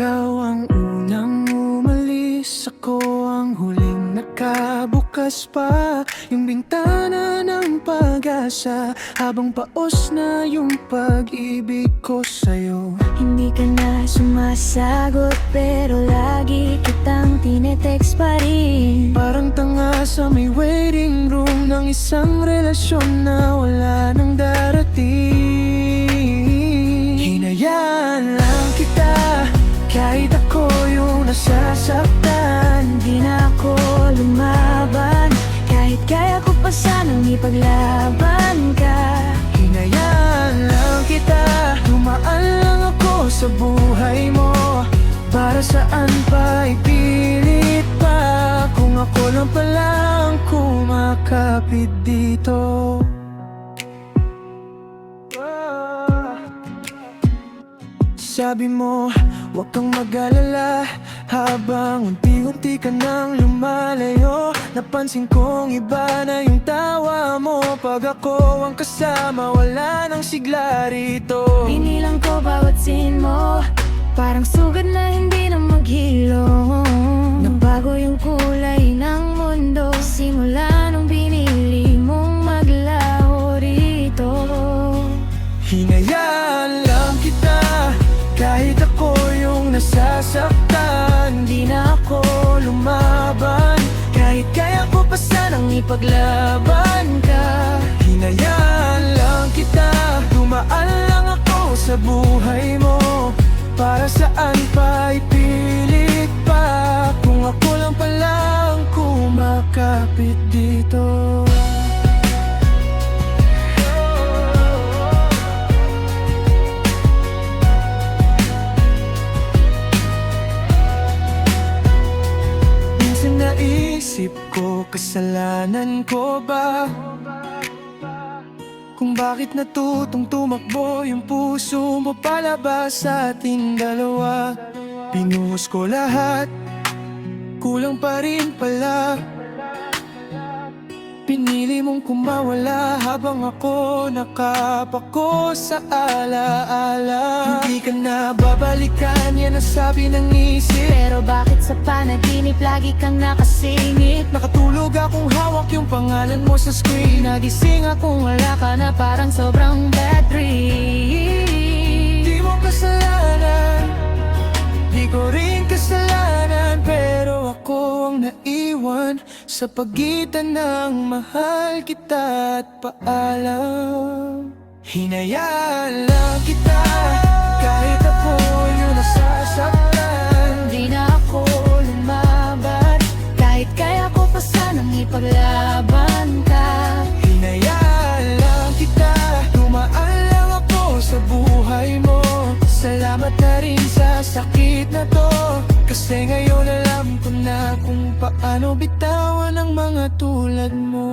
Ikaw ang unang umalis, ako ang huling nakabukas pa yung bintana ng pag-asa, habang paos na yung pag-ibig ko sa'yo. Hindi ka na sumasagot pero lagi kitang tinetext pa rin. Parang tanga sa may waiting room ng isang relasyon na wala nang darating. Hinayaan lang kita kahit ako yung nasasaktan. Di na ako lumaban kahit kaya ko pa sanang ipaglaban ka. Hinayaan lang kita, dumaan lang ako sa buhay mo. Para saan pa ipilit pa, kung ako lang palang kumakapit dito. Sabi mo, huwag kang mag-alala, habang unti-unti ka nang lumalayo. Napansin kong iba na yung tawa mo, pag ako ang kasama, wala nang sigla rito. Binilang ko bawat scene mo, parang sugad na hindi na maghilom. Nabago yung kulay ng mundo simula nung binili mong maglaho rito. Hinayaan lang kita kahit ako yung nasasaktan. Di na ako lumaban kahit kaya ko pa sanang ipaglaban ka. Hinayaan lang kita, dumaan lang ako sa buhay mo. Para saan pa ipilit pa, kung ako lang palang kumakapit dito. Minsan naisip ko, kasalanan ko ba kung bakit natutong tumakbo yung puso mo palabas sa ating dalawa? Pinuhos ko lahat, kulang pa rin pala. Pinili mong kumawala habang ako nakapako sa alaala. Hindi ka na babalikan, yan ang sabi ng isip. Pero bakit sa panaginip lagi kang nakasingit? Nakatulog akong hawak yung pangalan mo sa screen. Nagising akong wala ka na, parang sobrang bad trip. Di mo kasalanan, di ko rin kasalanan, pero ako ang naiwan sa pagitan ng mahal kita at paalam. Hinayaan lang kita kahit ako yung nasasaktan. Di na ako lumaban kahit kaya ko pa sanang ipaglaban ka. Hinayaan lang kita, dumaan lang ako sa buhay mo. Salamat na rin sa sakit na to, kasi ngayon alam ko na kung paano bitawan ang mga tulad mo.